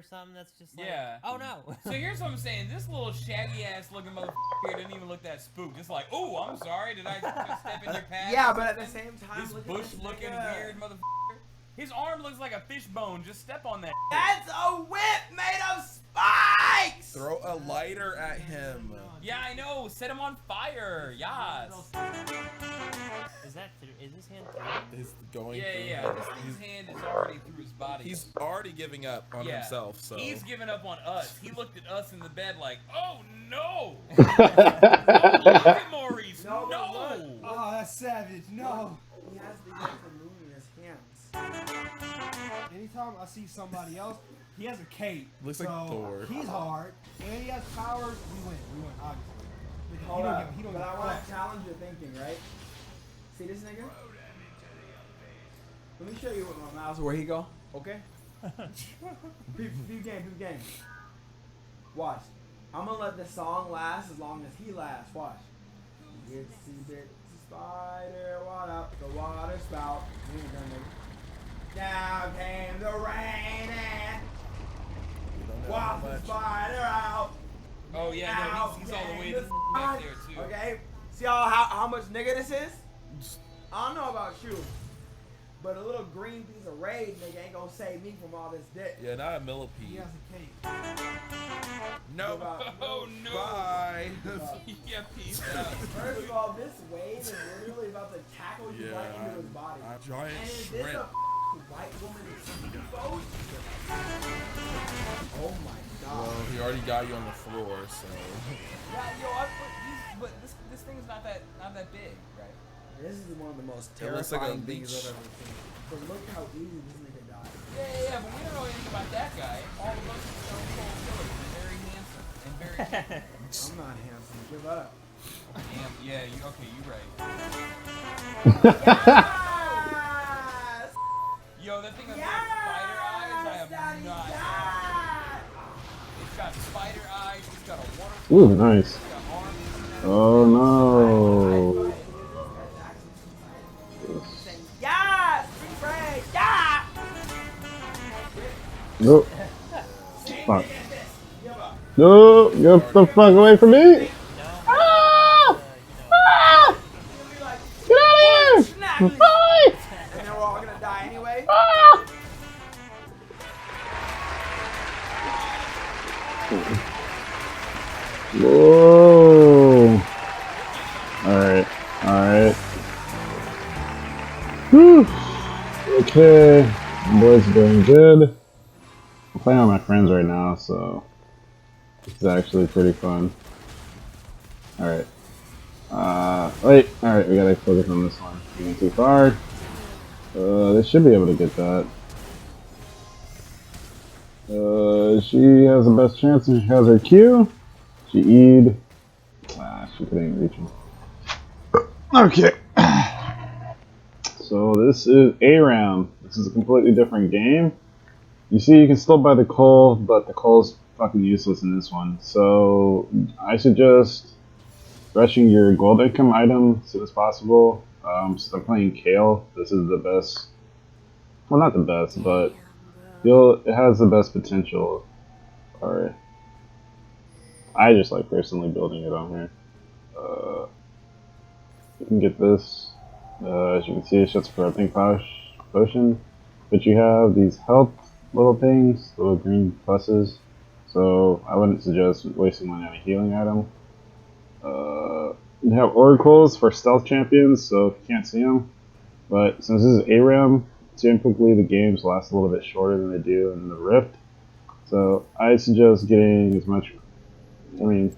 or something that's just like, yeah. oh no. So here's what I'm saying. This little shaggy ass looking motherfucker here didn't even look that spooked. Just like, oh, I'm sorry. Did I just step in your path? Yeah, but at the same time, this look bush at this looking nigga. weird motherfucker. His arm looks like a fishbone. Just step on that. That's a whip made of spikes! Throw a lighter at him. Yeah, I know. Set him on fire. Yas. Is this hand through? He's going Yeah, through yeah. him. This thing's hand is already through his body. He's already giving up on himself, so. He's giving up on us. He looked at us in the bed like, oh no! Oh, look at Maurice! No! Oh, that's savage. No. He has the moon in his hands. Anytime I see somebody else, he has a cape. Looks so like Thor. He's hard, and he has powers. We win. We win, obviously. Hold up. He don't but I want to challenge your thinking, right? See this nigga? Let me show you with my mouse where he go. Okay? Peep game. Watch. I'm gonna let the song last as long as he lasts. Watch. Itsy bitsy spider, what up the water spout? Down came the rain and washed the spider out. Oh yeah, no, he's all the way back there too. Okay? See how much nigga this is? I don't know about you, but a little green piece of raid nigga ain't gonna save me from all this dick. Yeah, not a millipede. He has a cape. No. Oh no. Bye. Yeah, peace out. First of all, this wave is literally about to tackle you right into his body. A giant And is this shrimp. a white woman boat? Oh my god. Well, he already got you on the floor, so. Yeah, but this thing is not that big, right? This is one of the most It looks like a terrifying things leech. I've ever seen. But look how easy this nigga died. Yeah, but we don't know anything about that guy. All of us are stone cold killers and very handsome and very. I'm not handsome. Give up. Damn, yeah, you right. Yes! Yo, that thing has Yes! spider eyes. I am Daddy, not. yes! It's got spider eyes. It's got a wonderful. Ooh, nice. It's got arms. Oh no. Yes! Free break! Yeah! Nope. Fuck. No, get the fuck away from me! Ah! Ah! Get out of here! Bye! And then we're all gonna die anyway. Ah! Whoa! Alright. Whew. Okay, boys are doing good. I'm playing with my friends right now, so it's actually pretty fun. Alright. Wait, alright, we gotta focus on this one. Going too far. They should be able to get that. She has the best chance and she has her Q. She E'd. She couldn't reach him. Okay. So this is ARAM. This is a completely different game. You see, you can still buy the coal, but the coal's fucking useless in this one. So I suggest rushing your gold income item as soon as possible. So I'm playing Kale. This is the best. Well, not the best, but it has the best potential. Alright. I just like personally building it on here. You can get this. As you can see, it's just for a pink potion. But you have these health little things, little green pluses. So I wouldn't suggest wasting money on a healing item. You have oracles for stealth champions, so if you can't see them. But since this is ARAM, typically the games last a little bit shorter than they do in the Rift. So I suggest getting as much. I mean,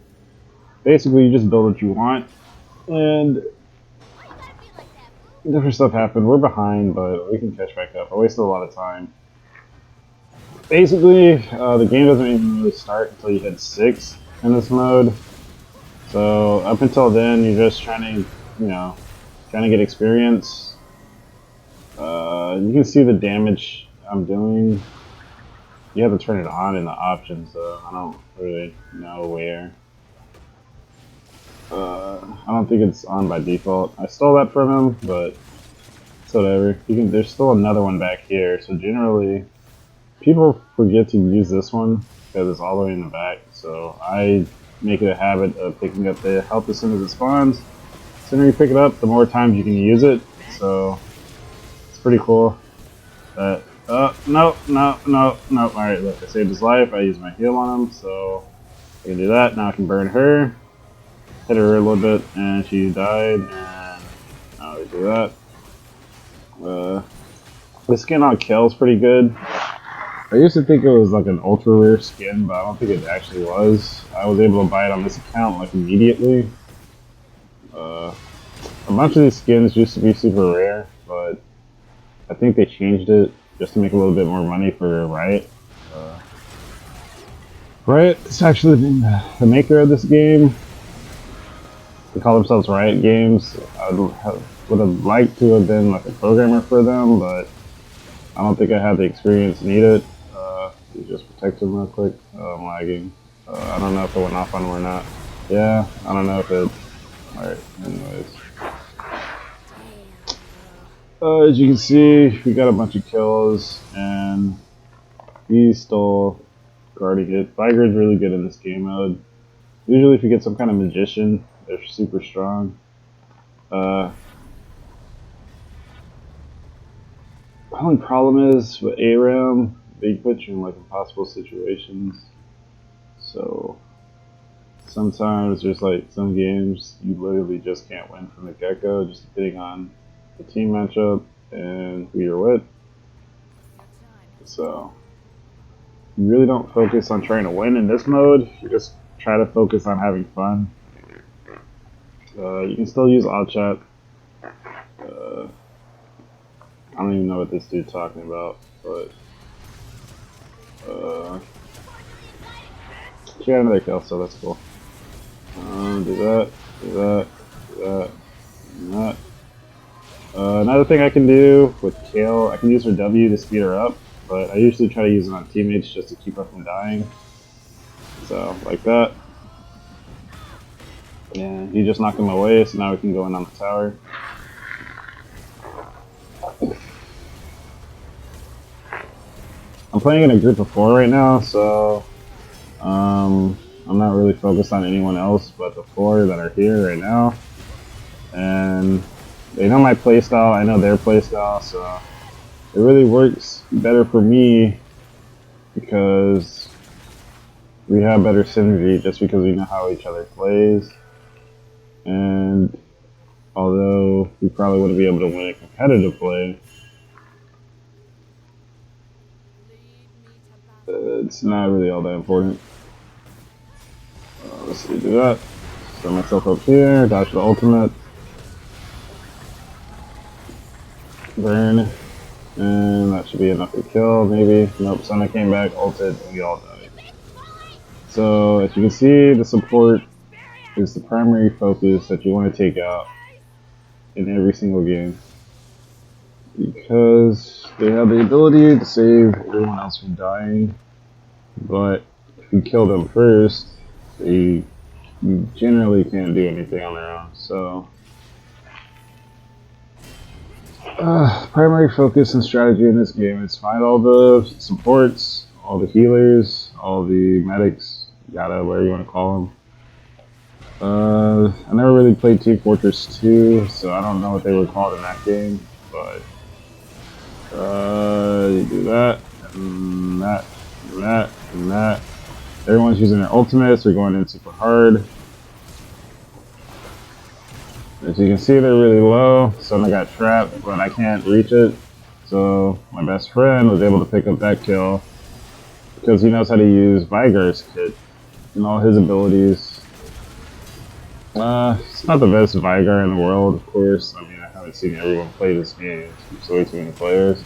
basically you just build what you want, and different stuff happened. We're behind, but we can catch back up. I wasted a lot of time. Basically, the game doesn't even really start until you hit 6 in this mode. So up until then, you're just trying to get experience. You can see the damage I'm doing. You have to turn it on in the options, though. I don't really know where. I don't think it's on by default. I stole that from him, but it's whatever. There's still another one back here, so generally people forget to use this one because it's all the way in the back. So I make it a habit of picking up the health as soon as it spawns. The sooner you pick it up, the more times you can use it. So it's pretty cool. But no. Alright, look, I saved his life. I used my heal on him, so I can do that. Now I can burn her. Hit her a little bit, and she died. And now we do that. The skin on Kill is pretty good. I used to think it was like an ultra rare skin, but I don't think it actually was. I was able to buy it on this account like immediately. A bunch of these skins used to be super rare, but I think they changed it just to make a little bit more money for Riot. Riot is actually the maker of this game. They call themselves Riot Games. I would have liked to have been like a programmer for them, but I don't think I have the experience needed. You just protect them real quick. Oh, I'm lagging. I don't know if it went off on him or not. Yeah, I don't know if it... Alright, anyways. As you can see, we got a bunch of kills, and he's still guarding it. Viger's really good in this game mode. Usually if you get some kind of magician, they're super strong. The only problem is with ARAM, they put you in like impossible situations. So sometimes there's like some games you literally just can't win from the get-go, just depending on the team matchup and who you're with. So you really don't focus on trying to win in this mode, you just try to focus on having fun. You can still use odd chat. I don't even know what this dude's talking about, but she got another kill, so that's cool. Do that, do that, do that, and that. Another thing I can do with Kale, I can use her W to speed her up, but I usually try to use it on teammates just to keep her from dying. So, like that. And he just knocked him away, so now we can go in on the tower. I'm playing in a group of 4 right now, so I'm not really focused on anyone else but the 4 that are here right now. And they know my playstyle, I know their playstyle, so it really works better for me because we have better synergy just because we know how each other plays. And although we probably wouldn't be able to win a competitive play, it's not really all that important. Let's see, do that. Set myself up here, dodge the ultimate. Burn. And that should be enough to kill, maybe. Nope, Sona came back, ulted, and we all died. So, as you can see, the support is the primary focus that you want to take out in every single game. Because they have the ability to save everyone else from dying, but if you kill them first, they generally can't do anything on their own. So, primary focus and strategy in this game is find all the supports, all the healers, all the medics, yada, whatever you want to call them. I never really played Team Fortress 2, so I don't know what they were called in that game, but you do that, and that, and that, and that. Everyone's using their ultimates, they're going in super hard. As you can see, they're really low, so I got trapped, but I can't reach it. So my best friend was able to pick up that kill because he knows how to use Vigar's kit and all his abilities. It's not the best Vigar in the world, of course. I mean, I haven't seen everyone play this game. There's way too many players.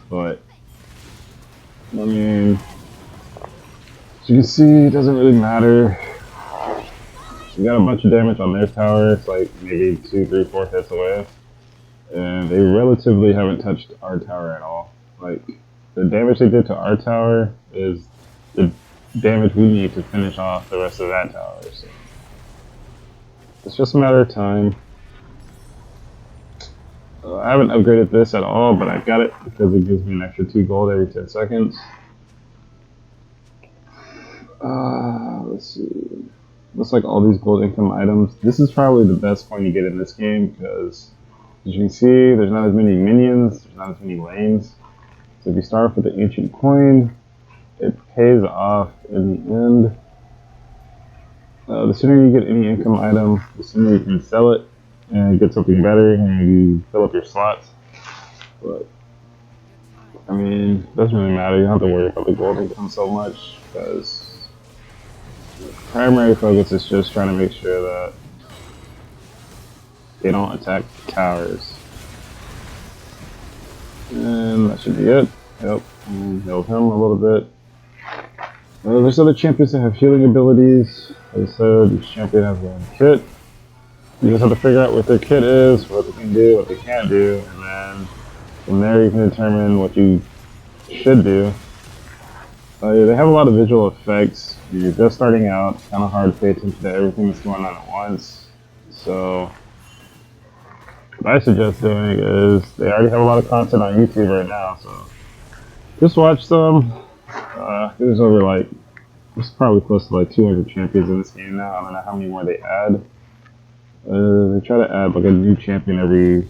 But, I mean, as you can see, it doesn't really matter. We got a bunch of damage on their tower. It's like maybe 2, 3, 4 hits away. And they relatively haven't touched our tower at all. Like, the damage they did to our tower is the damage we need to finish off the rest of that tower. So it's just a matter of time. I haven't upgraded this at all, but I got it because it gives me an extra 2 gold every 10 seconds. Let's see. Looks like all these gold income items. This is probably the best coin you get in this game because, as you can see, there's not as many minions, there's not as many lanes. So if you start off with the ancient coin, it pays off in the end. The sooner you get any income item, the sooner you can sell it and get something better and you fill up your slots. But, I mean, it doesn't really matter. You don't have to worry about the gold income so much because the primary focus is just trying to make sure that they don't attack the towers. And that should be it. Yep, and heal him a little bit. There's other champions that have healing abilities. As I said, each champion has their own kit. You just have to figure out what their kit is, what they can do, what they can't do, and then from there you can determine what you should do. Yeah, they have a lot of visual effects. You're just starting out, it's kind of hard to pay attention to everything that's going on at once. So what I suggest doing is, they already have a lot of content on YouTube right now, so just watch them. There's over like, there's probably close to like 200 champions in this game now. I don't know how many more they add. They try to add like a new champion every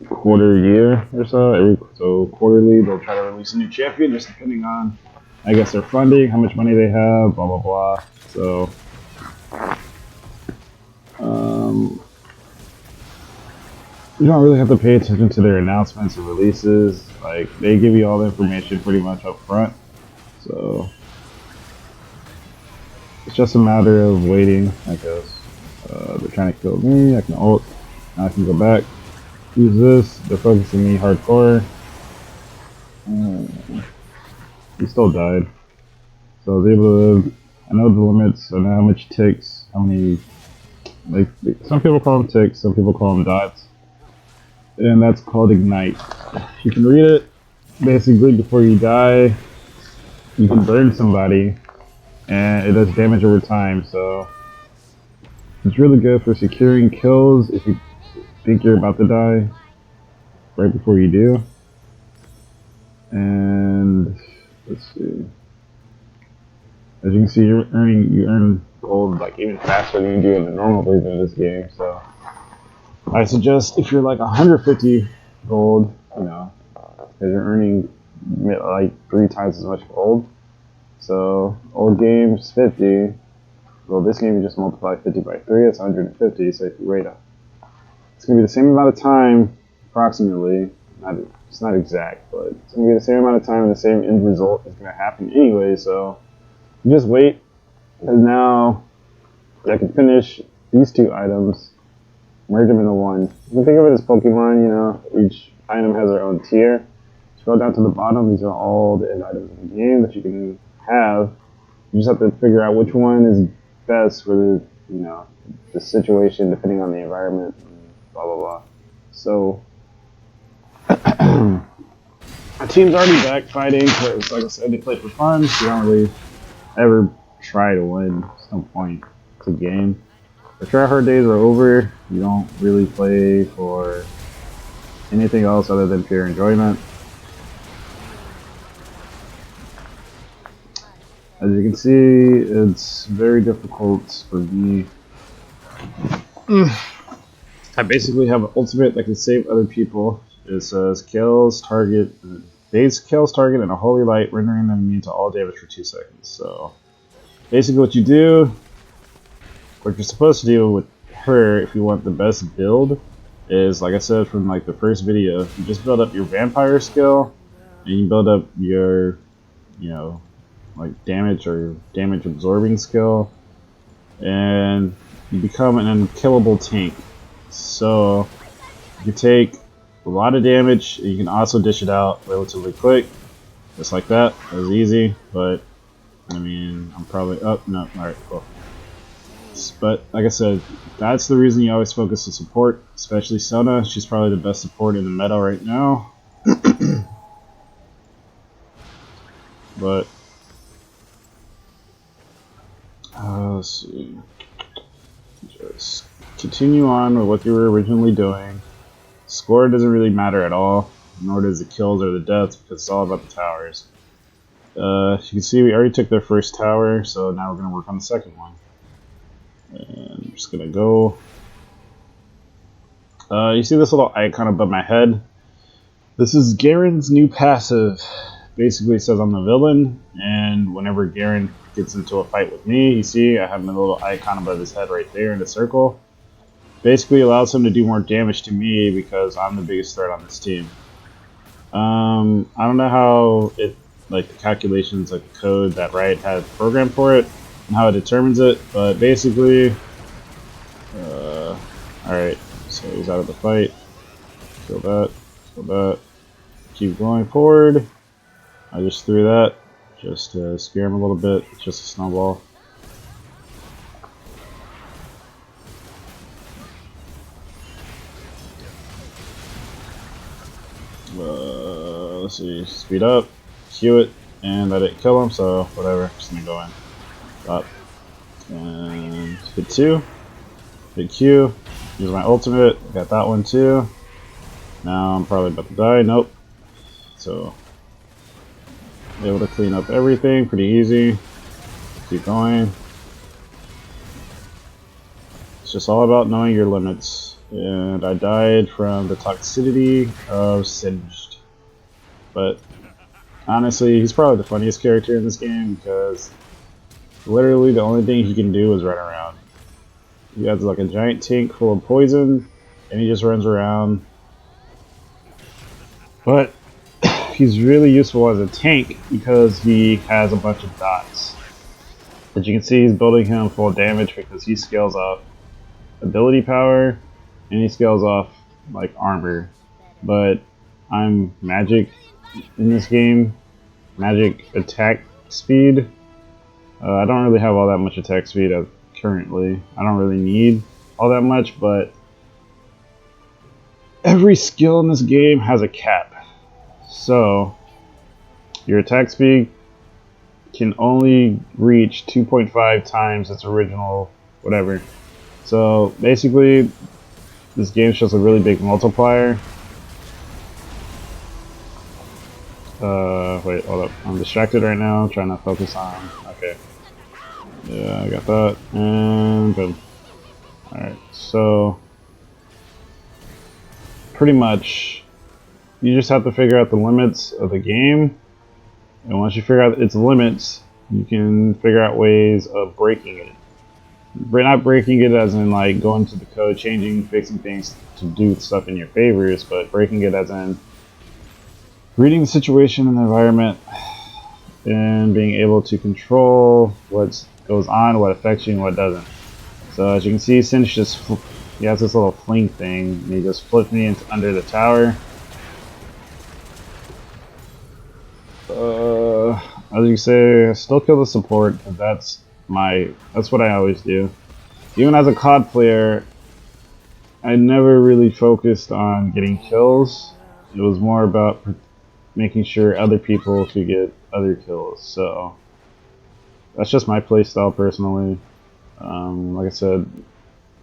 quarter year or so. So quarterly they'll try to release a new champion, just depending on, I guess, their funding, how much money they have, blah blah blah. So you don't really have to pay attention to their announcements and releases. Like, they give you all the information pretty much up front. So it's just a matter of waiting, I guess. They're trying to kill me. I can ult. Now I can go back. Use this. They're focusing me hardcore. He still died. So I was able to. I know the limits. I know how much ticks. How many. Like, some people call them ticks. Some people call them dots. And that's called Ignite. You can read it. Basically, before you die, you can burn somebody, and it does damage over time. So it's really good for securing kills if you think you're about to die right before you do. And let's see. As you can see, you earn gold like even faster than you do in the normal version of this game. So I suggest if you're like 150 gold, you know, because you're earning like 3 times as much gold. So old games 50. Well, this game you just multiply 50 by 3. That's 150. So if you rate up, it's gonna be the same amount of time, approximately. It's not exact, but it's gonna be the same amount of time, and the same end result is gonna happen anyway. So you just wait, because now I can finish these 2 items. Merge them into one. You can think of it as Pokemon, you know, each item has their own tier. Scroll down to the bottom, these are all the end items in the game that you can have. You just have to figure out which one is best for the, you know, the situation, depending on the environment, and blah blah blah. So, our team's already back fighting, because like I said, they play for fun, so you don't really ever try to win. There's no point. It's a game. The tryhard days are over. You don't really play for anything else other than pure enjoyment. As you can see, it's very difficult for me. I basically have an ultimate that can save other people. It says kills target, base kills target in a holy light, rendering them immune to all damage for 2 seconds. So basically what you do, what you're supposed to do with her if you want the best build is, like I said from like the first video, you just build up your vampire skill and you build up your, you know, like damage or damage absorbing skill, and you become an unkillable tank. So you take a lot of damage and you can also dish it out relatively quick, just like that. That was easy, but I mean, I'm probably no, alright, cool. But like I said, that's the reason you always focus on support, especially Sona. She's probably the best support in the meta right now. But let's see. Just continue on with what you were originally doing. Score doesn't really matter at all, nor does the kills or the deaths, because it's all about the towers. As you can see, we already took their first tower, so now we're going to work on the second one. And I'm just going to go. You see this little icon above my head? This is Garen's new passive. Basically it says I'm the villain, and whenever Garen gets into a fight with me, you see I have my little icon above his head right there in the circle. Basically allows him to do more damage to me because I'm the biggest threat on this team. I don't know how it, like the calculations, like the code that Riot had programmed for it, and how it determines it, but basically, alright, so he's out of the fight. Kill that, kill that. Keep going forward. I just threw that just to scare him a little bit. It's just a snowball. Let's see, speed up, Q it, and I didn't kill him, so whatever, just gonna go in. Stop. And hit 2. Hit Q. Use my ultimate. Got that one too. Now I'm probably about to die. Nope. So, able to clean up everything pretty easy. Keep going. It's just all about knowing your limits. And I died from the toxicity of Singed. But honestly, he's probably the funniest character in this game because literally the only thing he can do is run around. He has like a giant tank full of poison and he just runs around. But he's really useful as a tank because he has a bunch of dots. As you can see, he's building him full damage because he scales off ability power and he scales off like armor. But I'm magic in this game, magic attack speed. I don't really have all that much attack speed currently. I don't really need all that much, but every skill in this game has a cap. So your attack speed can only reach 2.5 times its original whatever. So basically this game's just a really big multiplier. Wait, hold up. I'm distracted right now. I'm trying to focus on. Okay. Yeah, I got that. And boom. Alright, so pretty much you just have to figure out the limits of the game. And once you figure out its limits, you can figure out ways of breaking it. Not breaking it as in like going to the code, changing, fixing things to do stuff in your favors, but breaking it as in reading the situation and the environment and being able to control what goes on, what affects you, and what doesn't. So as you can see, Sinch just he has this little fling thing, and he just flipped me into under the tower. As you say, I still kill the support, because that's what I always do. Even as a COD player, I never really focused on getting kills. It was more about making sure other people could get other kills. So that's just my playstyle personally. Like I said,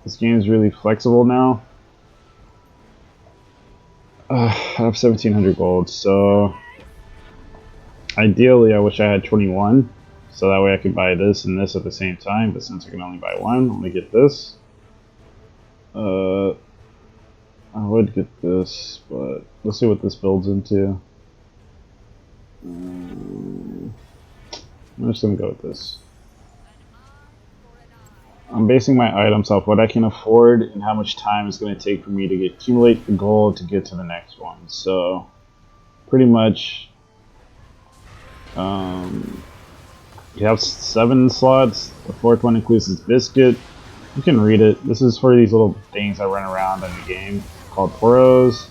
this game is really flexible now. I have 1700 gold, so ideally I wish I had 21, so that way I could buy this and this at the same time, but since I can only buy one, let me get this. I would get this, but let's see what this builds into. I'm just gonna go with this. I'm basing my items off what I can afford and how much time it's going to take for me to accumulate the gold to get to the next one. So, pretty much, you have 7 slots. The 4th one includes this biscuit. You can read it. This is for these little things that run around in the game called poros.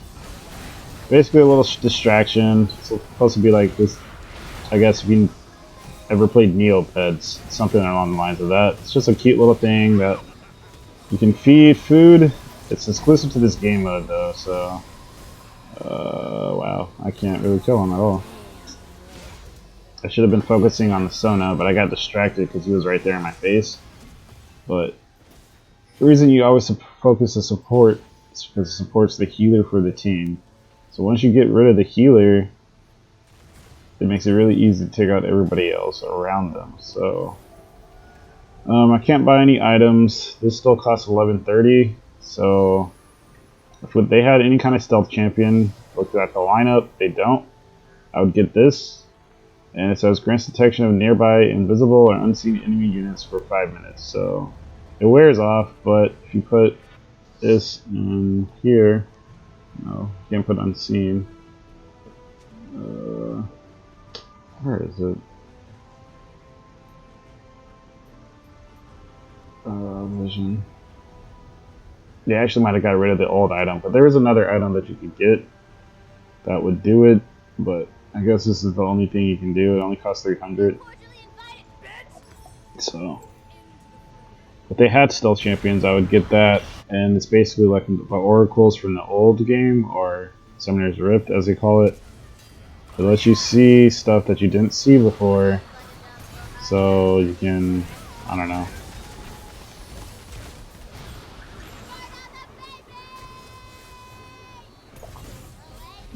Basically a little distraction. It's supposed to be like this, I guess if you ever played Neopets, something along the lines of that. It's just a cute little thing that you can feed food. It's exclusive to this game mode though, so wow, I can't really kill him at all. I should have been focusing on the Sona, but I got distracted because he was right there in my face. But the reason you always focus the support is because it supports the healer for the team. So once you get rid of the healer, it makes it really easy to take out everybody else around them. So I can't buy any items. This still costs 1130. So if they had any kind of stealth champion, looked at the lineup, they don't. I would get this, and it says grants detection of nearby invisible or unseen enemy units for 5 minutes. So it wears off, but if you put this in here, no, can't put unseen. Where is it? Vision. They actually might have got rid of the old item, but there is another item that you could get that would do it, but I guess this is the only thing you can do. It only costs 300. So, if they had stealth champions, I would get that, and it's basically like the oracles from the old game, or Summoner's Rift as they call it. It lets you see stuff that you didn't see before, so you can, I don't know.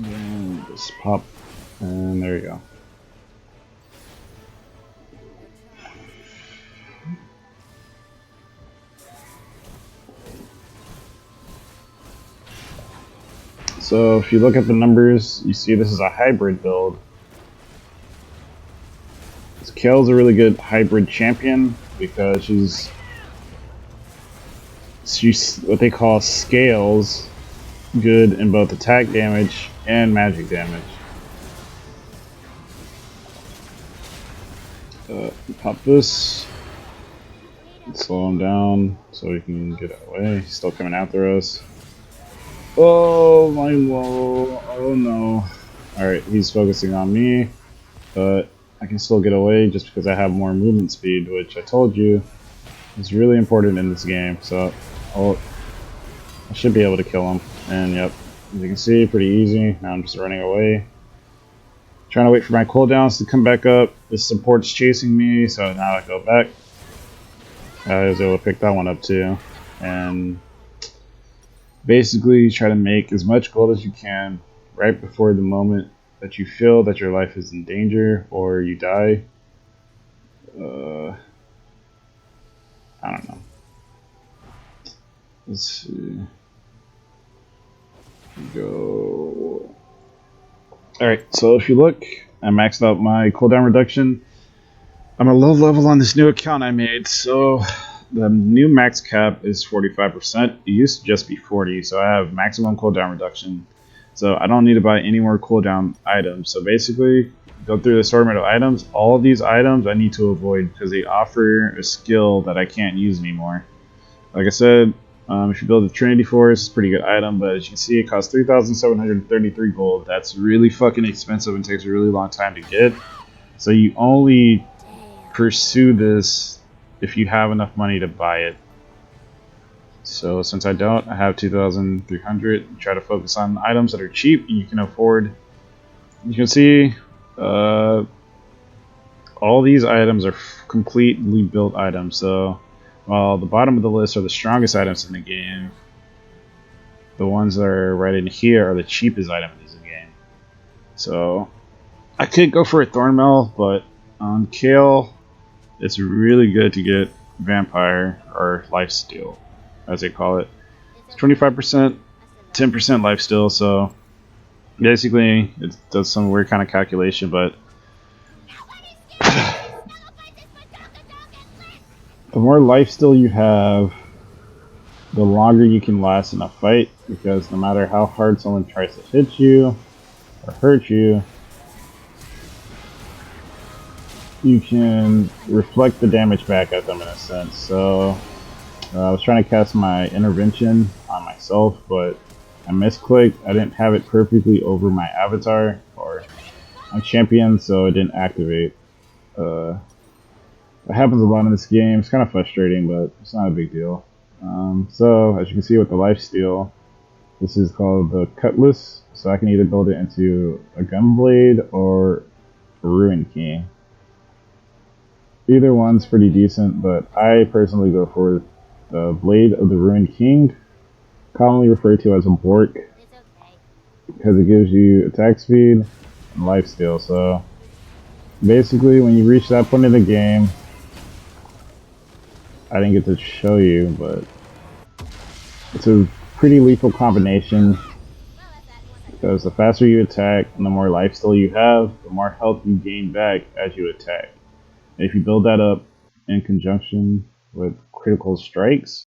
And just pop, and there you go. So if you look at the numbers, you see this is a hybrid build. Kale's a really good hybrid champion because she's what they call scales good in both attack damage and magic damage. Pop this, slow him down so he can get away. He's still coming after us. Oh my whoa! Oh no! Alright, he's focusing on me, but I can still get away just because I have more movement speed, which I told you is really important in this game. So I should be able to kill him. And yep, as you can see, pretty easy. Now I'm just running away. Trying to wait for my cooldowns to come back up. This support's chasing me, so now I go back. I was able to pick that one up too. And basically try to make as much gold as you can right before the moment that you feel that your life is in danger or you die. I don't know. Let's see. Go. Alright, so if you look, I maxed out my cooldown reduction. I'm a low level on this new account I made, so the new max cap is 45%. It used to just be 40, so I have maximum cooldown reduction. So I don't need to buy any more cooldown items. So basically, go through the assortment of items. All of these items I need to avoid because they offer a skill that I can't use anymore. Like I said, if you build a Trinity Force, it's a pretty good item, but as you can see, it costs 3,733 gold. That's really fucking expensive and takes a really long time to get. So you only pursue this if you have enough money to buy it. So since I don't, I have 2,300. Try to focus on items that are cheap and you can afford. You can see all these items are completely built items. So while the bottom of the list are the strongest items in the game, the ones that are right in here are the cheapest items in the game. So I could go for a Thornmail, but on Kale, it's really good to get Vampire or Lifesteal, as they call it. It's 25%, 10% lifesteal, so basically it does some weird kind of calculation, but the more lifesteal you have, the longer you can last in a fight, because no matter how hard someone tries to hit you or hurt you, you can reflect the damage back at them in a sense. So I was trying to cast my intervention on myself, but I misclicked. I didn't have it perfectly over my avatar or my champion, so it didn't activate. It happens a lot in this game. It's kind of frustrating, but it's not a big deal. So as you can see with the lifesteal, this is called the Cutlass. So I can either build it into a Gunblade or a Ruin Key. Either one's pretty decent, but I personally go for the Blade of the Ruined King, commonly referred to as a Bork, because it gives you attack speed and lifesteal. So basically, when you reach that point in the game, I didn't get to show you, but it's a pretty lethal combination because the faster you attack and the more lifesteal you have, the more health you gain back as you attack. And if you build that up in conjunction with critical strikes,